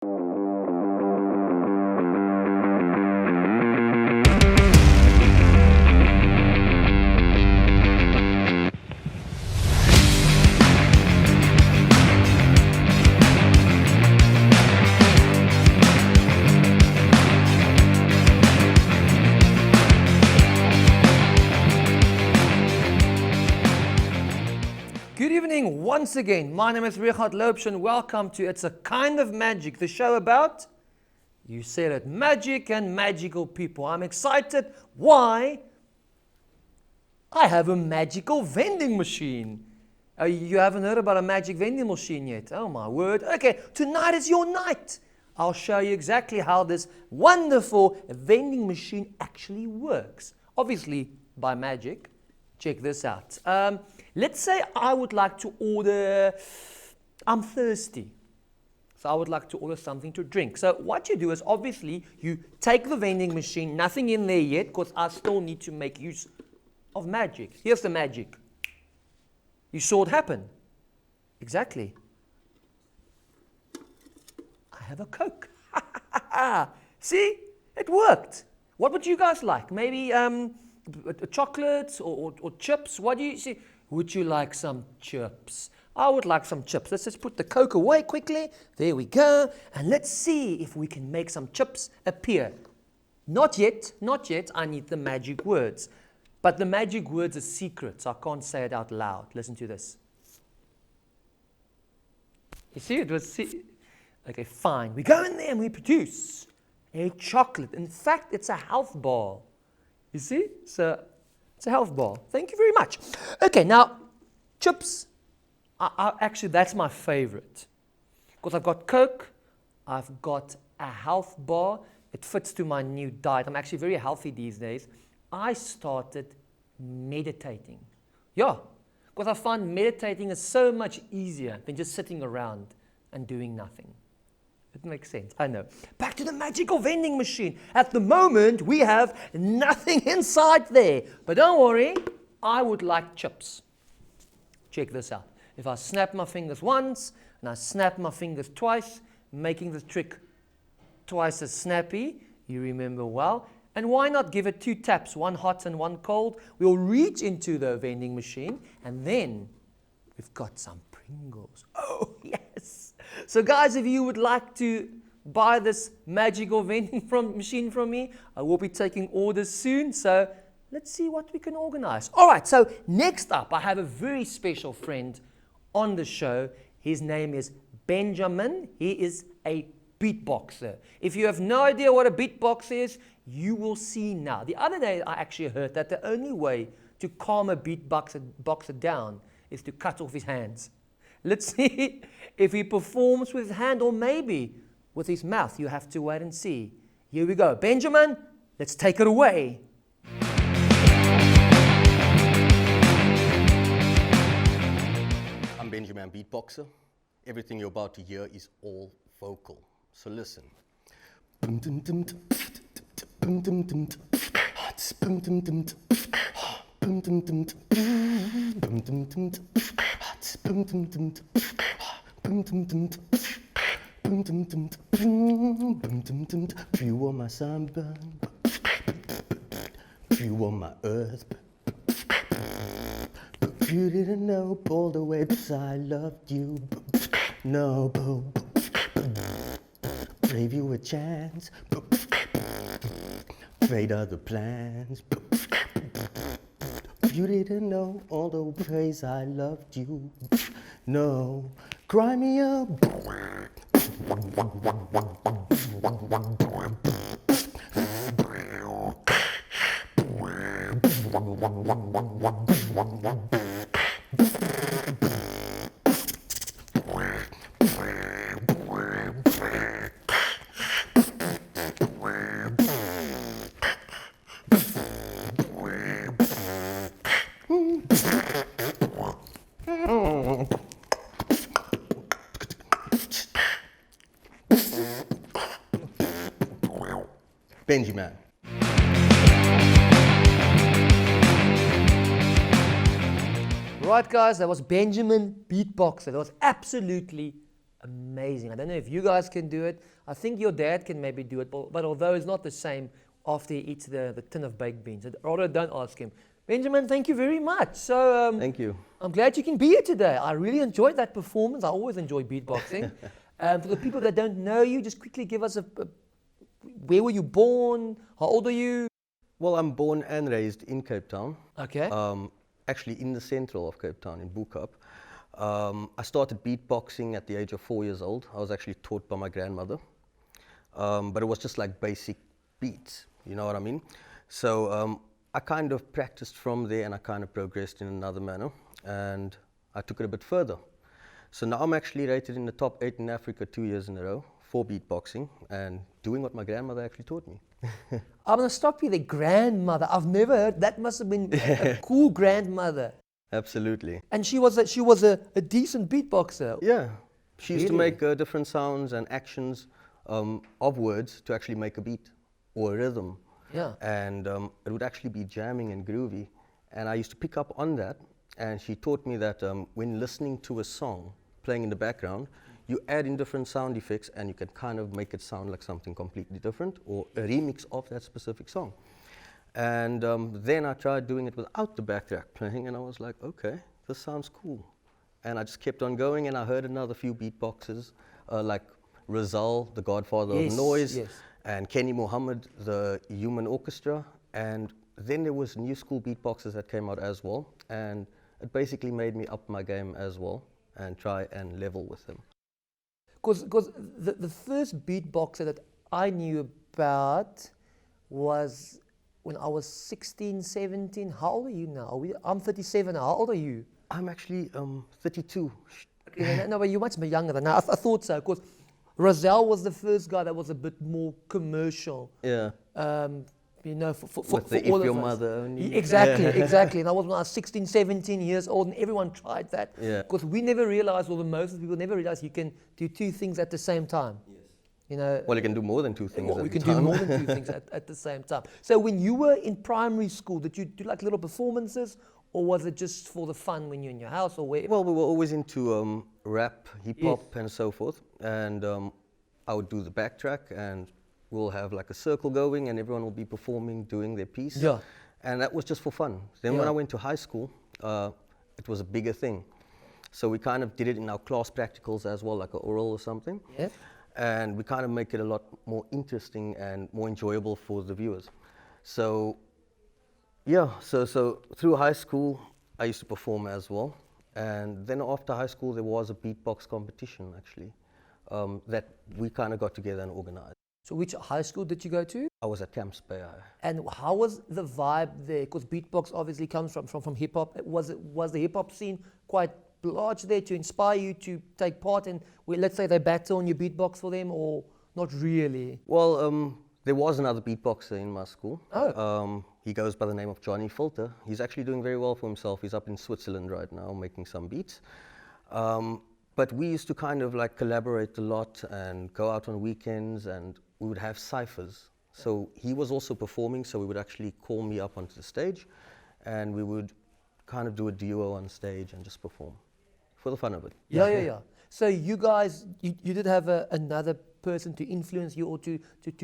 Good evening once again. My name is Regardt, Laubscher, and welcome to It's a Kind of Magic, the show about, you said it, magic and magical people. I'm excited. Why? I have a magical vending machine. You haven't heard about a magic vending machine yet? Oh my word. Okay, tonight is your night. I'll show you exactly how this wonderful vending machine actually works. Obviously by magic. Check this out. Let's say I would like to order, I'm thirsty. So I would like to order something to drink. So what you do is obviously you take the vending machine, nothing in there yet, because I still need to make use of magic. Here's the magic. You saw it happen. Exactly. I have a Coke. See? It worked. What would you guys like? Maybe chocolates or chips? What do you see? Would you like some chips? I would like some chips. Let's just put the Coke away quickly. There we go. And let's see if we can make some chips appear. Not yet, not yet. I need the magic words. But the magic words are secret, so I can't say it out loud. Listen to this. You see, it was... Okay, fine. We go in there and we produce a chocolate. In fact, it's a health bar. You see? So it's a health bar. Thank you very much. Okay, now, chips. Actually, that's my favorite. Because I've got Coke. I've got a health bar. It fits to my new diet. I'm actually very healthy these days. I started meditating. Yeah, because I find meditating is so much easier than just sitting around and doing nothing. It makes sense, I know. Back to the magical vending machine. At the moment, we have nothing inside there. But don't worry, I would like chips. Check this out. If I snap my fingers once, and I snap my fingers twice, making the trick twice as snappy, you remember well. And why not give it 2 taps, one hot and one cold? We'll reach into the vending machine, and then we've got some Pringles. Oh, yes. So guys, if you would like to buy this magical vending machine from me, I will be taking orders soon. So let's see what we can organize. All right, so next up, I have a very special friend on the show. His name is Benjamin. He is a beatboxer. If you have no idea what a beatboxer is, you will see now. The other day, I actually heard that the only way to calm a beatboxer down is to cut off his hands. Let's see if he performs with his hand or maybe with his mouth. You have to wait and see. Here we go. Benjamin, let's take it away. I'm Benjamin, beatboxer. Everything you're about to hear is all vocal. So listen. You are my sunburn, you are my earth. You didn't know all the ways I loved you. No, gave you a chance, made other plans. You didn't know all the ways I loved you. No, cry me up. Benji man. Right guys, that was Benjamin, beatboxer. That was absolutely amazing. amazing. I don't know if you guys can do it. I think your dad can maybe do it, but although it's not the same after he eats the tin of baked beans. Rather, don't ask him. Benjamin, thank you very much. So Thank you. I'm glad you can be here today. I really enjoyed that performance. I always enjoy beatboxing. For the people that don't know you, just quickly give us where were you born? How old are you? Well, I'm born and raised in Cape Town. Okay. Actually in the central of Cape Town, in Boekop. I started beatboxing at the age of 4 years old. I was actually taught by my grandmother. But it was just like basic beats, you know what I mean? So I kind of practiced from there, and I kind of progressed in another manner, and I took it a bit further. So now I'm actually rated in the top 8 in Africa 2 years in a row for beatboxing and doing what my grandmother actually taught me. I'm going to stop you there. Grandmother. I've never heard. That must have been a cool grandmother. Absolutely. And she was a decent beatboxer. Yeah. She used to Really? make different sounds and actions of words to actually make a beat or a rhythm. Yeah. And it would actually be jamming and groovy. And I used to pick up on that. And she taught me that when listening to a song playing in the background, you add in different sound effects and you can kind of make it sound like something completely different or a remix of that specific song. And then I tried doing it without the backtrack playing, and I was like, okay, this sounds cool. And I just kept on going, and I heard another few beatboxers like Rizal, the godfather Yes, of noise, yes. and Kenny Mohammed, the human orchestra. And then there was new school beatboxers that came out as well, and it basically made me up my game as well and try and level with them. Because the first beatboxer that I knew about was when I was 16, 17. How old are you now? I'm 37 now. How old are you? I'm actually 32. Okay, no, but you're much younger than that. I thought so, because Rizal was the first guy that was a bit more commercial. Yeah. You know, for With the all If Your of us. Mother Only. Exactly, exactly. And I was when I was 16, 17 years old, and everyone tried that. Yeah. Because we never realized, or the most of the people never realized, you can do two things at the same time. Yes. You know, Well, you can do more than two things well, at we a can time. do more than two things at the same time. So when you were in primary school, did you do like little performances, or was it just for the fun when you're in your house, or where? Well, we were always into rap, hip-hop, and so forth. And I would do the backtrack, and we'll have like a circle going, and everyone will be performing, doing their piece. Yeah. And that was just for fun. Then when Yeah. I went to high school, it was a bigger thing. So we kind of did it in our class practicals as well, like an oral or something. Yeah. And we kind of make it a lot more interesting and more enjoyable for the viewers. So, yeah, so through high school, I used to perform as well. And then after high school, there was a beatbox competition, actually, that we kind of got together and organized. So which high school did you go to? I was at Camps Bay. And how was the vibe there? Because beatbox obviously comes from hip hop. Was the hip hop scene quite large there to inspire you to take part in? Let's say they battle on your beatbox for them, or not really? Well, there was another beatboxer in my school. Oh. He goes by the name of Johnny Filter. He's actually doing very well for himself. He's up in Switzerland right now making some beats. But we used to kind of like collaborate a lot and go out on weekends, and we would have ciphers. So he was also performing, so we would actually call me up onto the stage, and we would kind of do a duo on stage and just perform for the fun of it. Yeah. So you guys, you did have another person to influence you, or to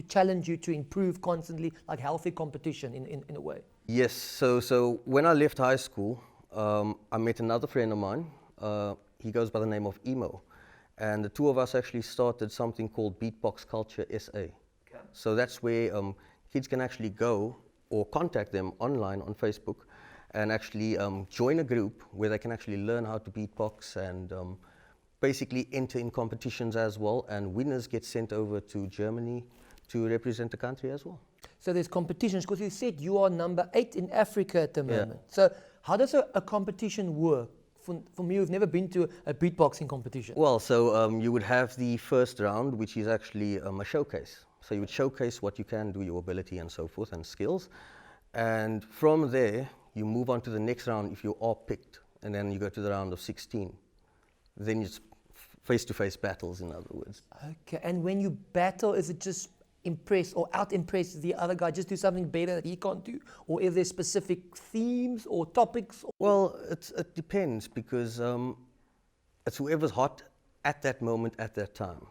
challenge you to improve constantly, like healthy competition in a way. Yes, so when I left high school, I met another friend of mine. He goes by the name of Emo. And the two of us actually started something called Beatbox Culture SA. Okay. So that's where kids can actually go or contact them online on Facebook and actually join a group where they can actually learn how to beatbox and basically enter in competitions as well. And winners get sent over to Germany to represent the country as well. So there's competitions, because you said you are number 8 in Africa at the Yeah. moment. So how does a competition work? For me, who've never been to a beatboxing competition. Well, so you would have the first round, which is actually a showcase. So you would showcase what you can do, your ability and so forth, and skills. And from there, you move on to the next round if you are picked. And then you go to the round of 16. Then it's face-to-face battles, in other words. Okay, and when you battle, is it just impress or out-impress the other guy, just do something better that he can't do? Or is there specific themes or topics? Well, it depends, because it's whoever's hot at that moment, at that time.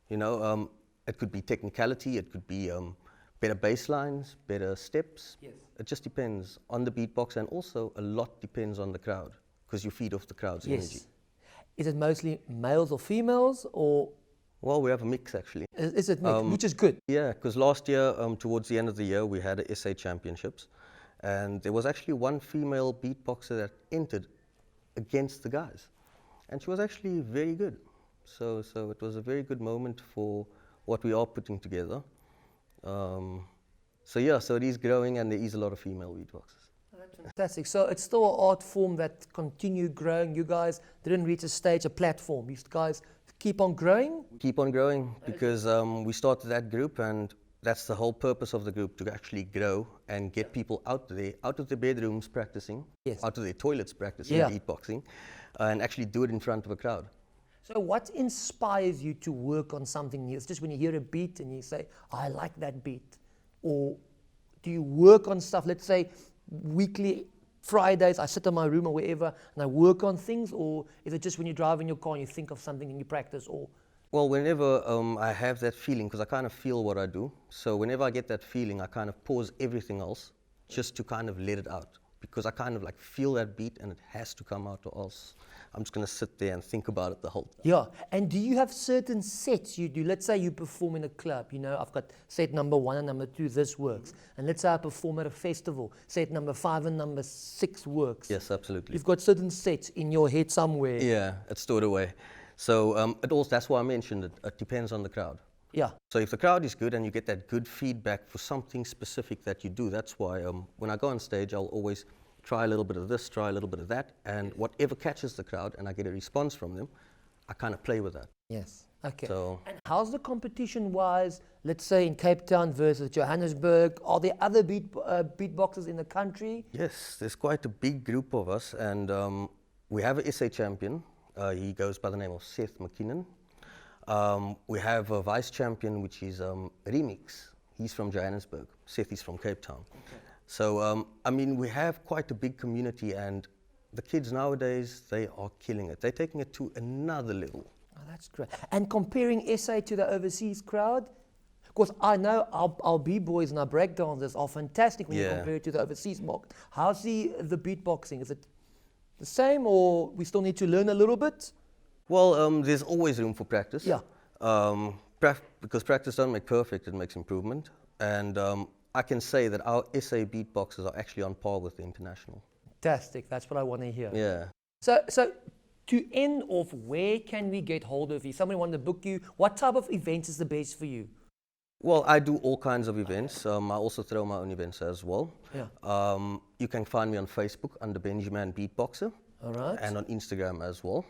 You know, it could be technicality, it could be better bass lines, better steps. Yes. It just depends on the beatbox, and also a lot depends on the crowd, because you feed off the crowd's energy. Is it mostly males or females, or Well, we have a mix actually. is it mixed, which is good? Yeah, because last year, towards the end of the year, we had a SA Championships, and there was actually one female beatboxer that entered against the guys, and she was actually very good. So it was a very good moment for what we are putting together. So it is growing, and there is a lot of female beatboxers. Fantastic. So it's still an art form that continued growing. You guys didn't reach a stage, a platform. You guys keep on growing? Keep on growing, because we started that group, and that's the whole purpose of the group, to actually grow and get people out there, out of their bedrooms practicing, Yes. out of their toilets practicing beatboxing, and actually do it in front of a crowd. So what inspires you to work on something new? It's just when you hear a beat and you say, I like that beat. Or do you work on stuff, let's say weekly, Fridays, I sit in my room or wherever and I work on things? Or is it just when you drive in your car and you think of something and you practice? Or Well, whenever I have that feeling, because I kind of feel what I do, so whenever I get that feeling, I kind of pause everything else just to kind of let it out, because I kind of like feel that beat and it has to come out, or else I'm just going to sit there and think about it the whole time. yeah, and do you have certain sets you do? Let's say you perform in a club, you know, I've got set number 1 and number 2, this works. And let's say I perform at a festival, set number 5 and number 6 works. Yes, absolutely. You've got certain sets in your head somewhere. Yeah, it's stored away. So that's why I mentioned it. It depends on the crowd. Yeah. So if the crowd is good and you get that good feedback for something specific that you do, that's why when I go on stage, I'll always try a little bit of this, try a little bit of that, and whatever catches the crowd and I get a response from them, I kind of play with that. Yes. Okay. So And how's the competition wise, let's say in Cape Town versus Johannesburg? Are there other beatboxers in the country? yes, there's quite a big group of us, and we have a SA champion. He goes by the name of Seth McKinnon. We have a vice champion, which is Remix. He's from Johannesburg. Seth is from Cape Town. Okay. So, I mean, we have quite a big community, and the kids nowadays, they are killing it. They're taking it to another level. Oh, that's great. And comparing SA to the overseas crowd? Because I know our B-boys and our breakdancers are fantastic when you compare it to the overseas market. How's the beatboxing? Is it the same, or we still need to learn a little bit? Well, there's always room for practice. Yeah. Because practice don't make perfect, it makes improvement. And I can say that our SA beatboxers are actually on par with the international. Fantastic. That's what I want to hear. Yeah. So to end off, where can we get hold of you? Somebody want to book you? What type of events is the best for you? Well, I do all kinds of events. I also throw my own events as well. Yeah. You can find me on Facebook under Benji Beatboxer. All right. And on Instagram as well.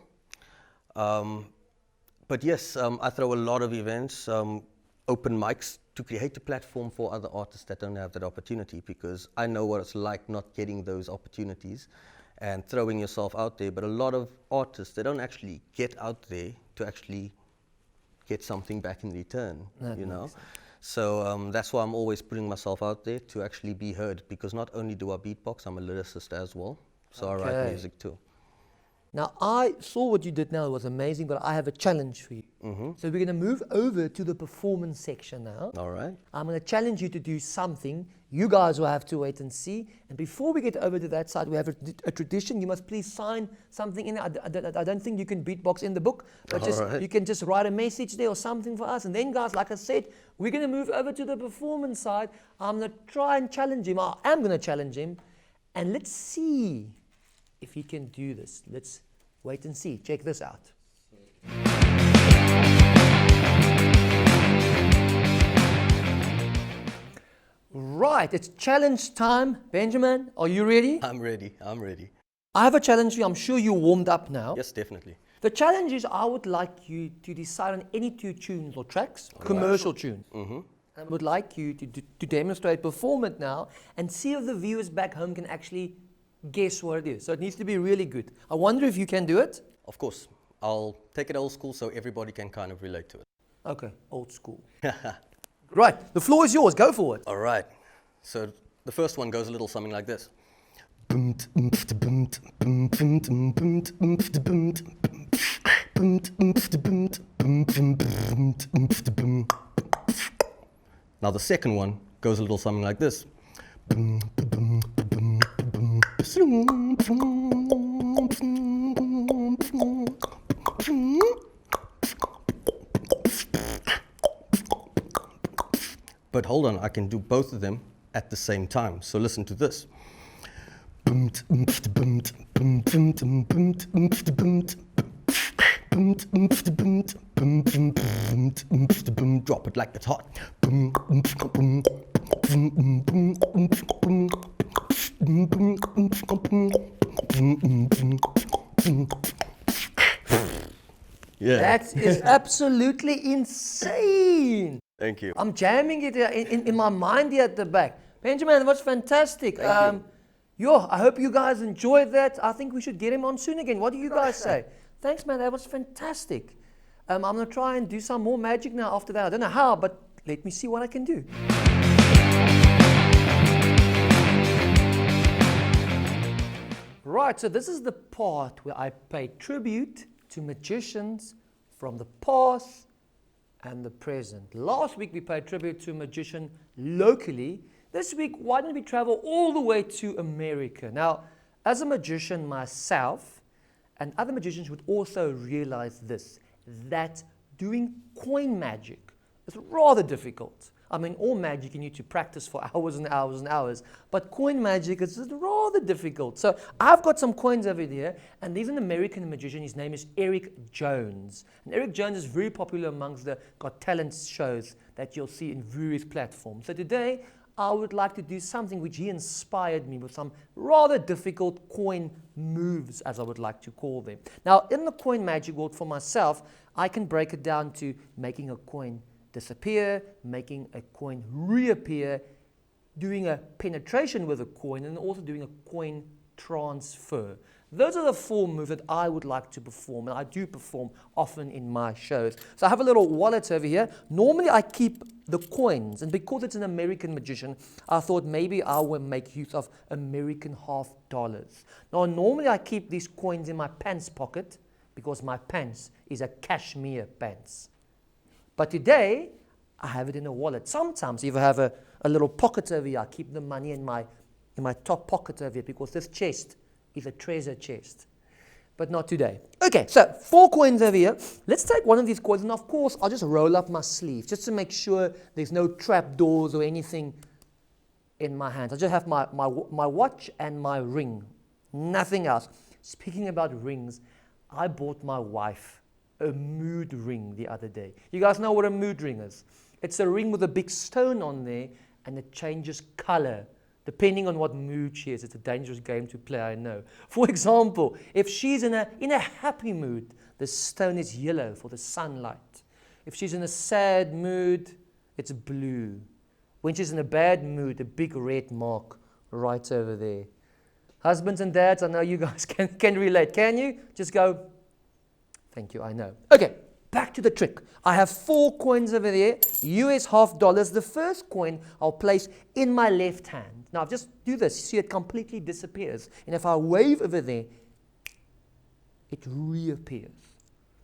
But yes, I throw a lot of events, open mics, to create a platform for other artists that don't have that opportunity, because I know what it's like not getting those opportunities and throwing yourself out there. But a lot of artists, they don't actually get out there to actually get something back in return, you know. So that's why I'm always putting myself out there to actually be heard, because not only do I beatbox, I'm a lyricist as well. So I write music too. Now, I saw what you did now. It was amazing, but I have a challenge for you. Mm-hmm. So we're going to move over to the performance section now. All right. I'm going to challenge you to do something. You guys will have to wait and see. And before we get over to that side, we have a tradition. You must please sign something in there. I don't think you can beatbox in the book, but you can just write a message there or something for us. And then, guys, like I said, we're going to move over to the performance side. I'm going to try and challenge him. I am going to challenge him. And let's see if he can do this. Let's wait and see. Check this out. Right, it's challenge time. Benjamin, are you ready? I'm ready. I'm ready. I have a challenge for you. I'm sure you're warmed up now. Yes, definitely. The challenge is I would like you to decide on any 2 tunes or tracks, commercial tunes. Mm-hmm. I would like you to demonstrate, perform it now, and see if the viewers back home can actually guess what it is. So it needs to be really good. I wonder if you can do it. Of course. I'll take it old school so everybody can kind of relate to it. Okay, old school. Right, the floor is yours. Go for it. All right. So the first one goes a little something like this. Now the second one goes a little something like this. But hold on, I can do both of them at the same time. So listen to this. Drop it like it's hot. Yeah. That is absolutely insane. Thank you. I'm jamming it in my mind here at the back. Benjamin, that was fantastic. I hope you guys enjoyed that. I think we should get him on soon again. What do you guys say? Thanks, man. That was fantastic. I'm going to try and do some more magic now after that. I don't know how, but let me see what I can do. Right, so this is the part where I pay tribute to magicians from the past and the present. Last week we paid tribute to a magician locally. This week, why don't we travel all the way to America? Now, as a magician myself, and other magicians would also realize this, that doing coin magic is rather difficult. I mean, all magic you need to practice for hours and hours and hours, but coin magic is rather difficult. So I've got some coins over there, and there's an American magician. His name is Eric Jones. And Eric Jones is very popular amongst the Got Talent shows that you'll see in various platforms. So today, I would like to do something which he inspired me with, some rather difficult coin moves, as I would like to call them. Now, in the coin magic world for myself, I can break it down to making a coin disappear, making a coin reappear, doing a penetration with a coin, and also doing a coin transfer. Those are the 4 moves that I would like to perform, and I do perform often in my shows. So I have a little wallet over here. Normally I keep the coins, and because it's an American magician, I thought maybe I will make use of American half dollars. Now normally I keep these coins in my pants pocket because my pants is a cashmere pants. But today, I have it in a wallet. Sometimes if I have a little pocket over here, I keep the money in my top pocket over here because this chest is a treasure chest. But not today. Okay, so 4 coins over here. Let's take one of these coins, and of course, I'll just roll up my sleeve just to make sure there's no trap doors or anything in my hands. I just have my watch and my ring. Nothing else. Speaking about rings, I bought my wife a mood ring the other day. You guys know what a mood ring is? It's a ring with a big stone on there, and it changes color depending on what mood she is. It's a dangerous game to play, I know. For example, if she's in a happy mood, the stone is yellow for the sunlight. If she's in a sad mood, it's blue. When she's in a bad mood, a big red mark right over there. Husbands and dads, I know you guys can relate. Can you? Just go, thank you, I know. Okay, back to the trick. I have 4 coins over there, US half dollars. The first coin I'll place in my left hand. Now, just do this. You see, it completely disappears. And if I wave over there, it reappears.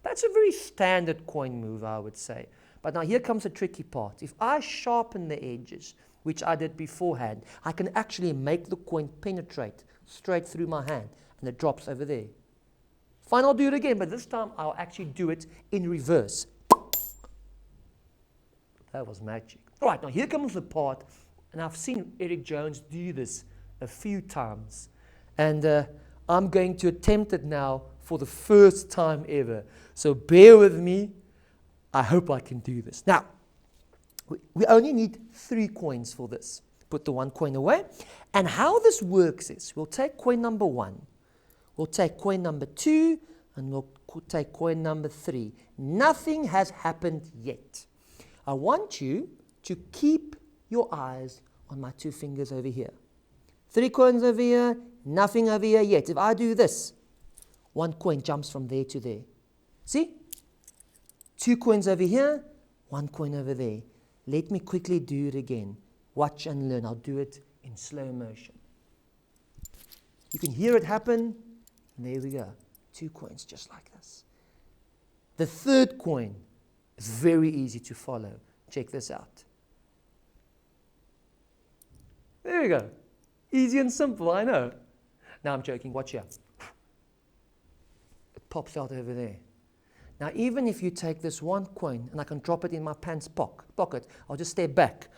That's a very standard coin move, I would say. But now here comes the tricky part. If I sharpen the edges, which I did beforehand, I can actually make the coin penetrate straight through my hand, and it drops over there. Fine, I'll do it again, but this time I'll actually do it in reverse. That was magic. All right, now here comes the part, and I've seen Eric Jones do this a few times, and I'm going to attempt it now for the first time ever. So bear with me. I hope I can do this. Now, we only need 3 coins for this. Put the 1 coin away. And how this works is, we'll take coin number 1. We'll take coin number 2, and we'll take coin number 3. Nothing has happened yet. I want you to keep your eyes on my 2 fingers over here. 3 coins over here, nothing over here yet. If I do this, 1 coin jumps from there to there. See? 2 coins over here, 1 coin over there. Let me quickly do it again. Watch and learn. I'll do it in slow motion. You can hear it happen. And there we go. 2 coins just like this. The third coin is very easy to follow. Check this out. There we go. Easy and simple, I know. Now I'm joking, watch here. It pops out over there. Now even if you take this one coin and I can drop it in my pants pocket, I'll just step back.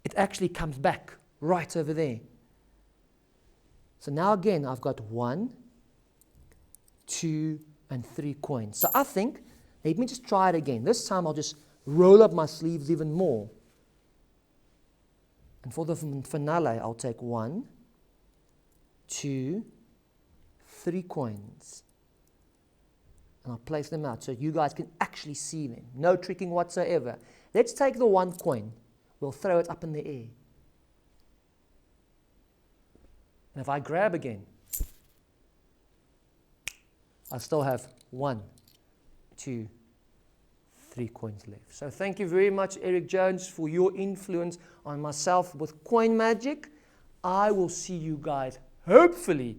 It actually comes back right over there. So now again, I've got 1, 2, and 3 coins. So I think, let me just try it again. This time I'll just roll up my sleeves even more. And for the finale, I'll take 1, 2, 3 coins. And I'll place them out so you guys can actually see them. No tricking whatsoever. Let's take the 1 coin. We'll throw it up in the air. And if I grab again, I still have 1, 2, 3 coins left. So thank you very much, Eric Jones, for your influence on myself with coin magic. I will see you guys hopefully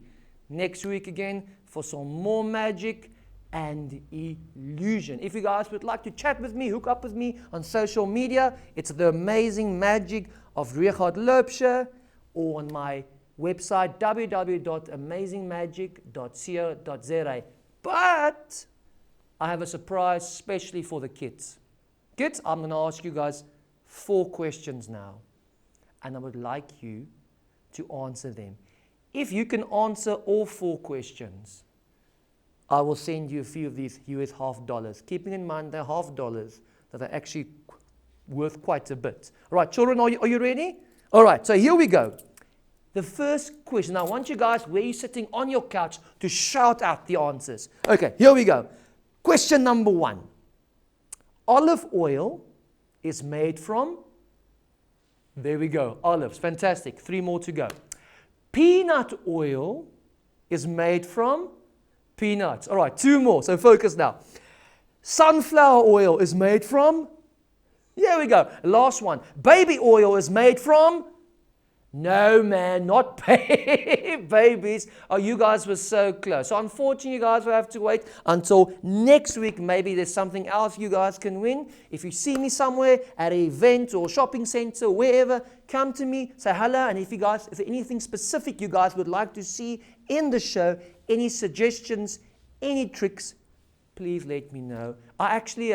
next week again for some more magic and illusion. If you guys would like to chat with me, hook up with me on social media, it's the amazing magic of Regardt Laubscher, or on my website www.amazingmagic.co.za. But I have a surprise especially for the kids. Kids, I'm going to ask you guys 4 questions now, and I would like you to answer them. If you can answer all 4 questions, I will send you a few of these US $half, keeping in mind they're $half that are actually worth quite a bit. All right, children, are you ready? All right, so here we go. The first question, I want you guys, where you're sitting on your couch, to shout out the answers. Okay, here we go. Question number 1. Olive oil is made from? There we go, olives. Fantastic. 3 more to go. Peanut oil is made from? Peanuts. All right, 2 more, so focus now. Sunflower oil is made from? Here we go. Last one. Baby oil is made from? No, man, not babies. Oh, you guys were so close. So unfortunately, you guys will have to wait until next week. Maybe there's something else you guys can win. If you see me somewhere at an event or shopping center, wherever, come to me, say hello. And if there's anything specific you guys would like to see in the show, any suggestions, any tricks, please let me know. I actually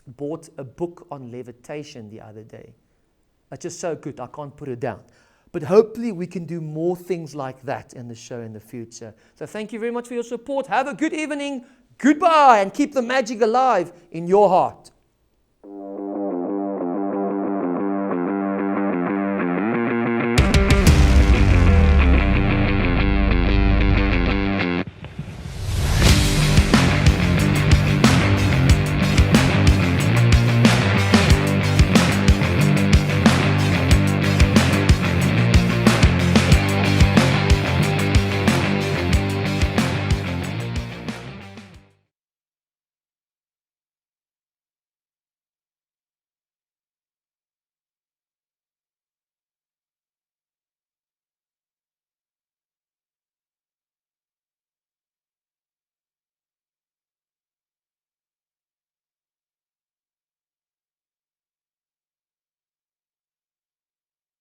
bought a book on levitation the other day. It's just so good, I can't put it down. But hopefully we can do more things like that in the show in the future. So thank you very much for your support. Have a good evening. Goodbye, and keep the magic alive in your heart.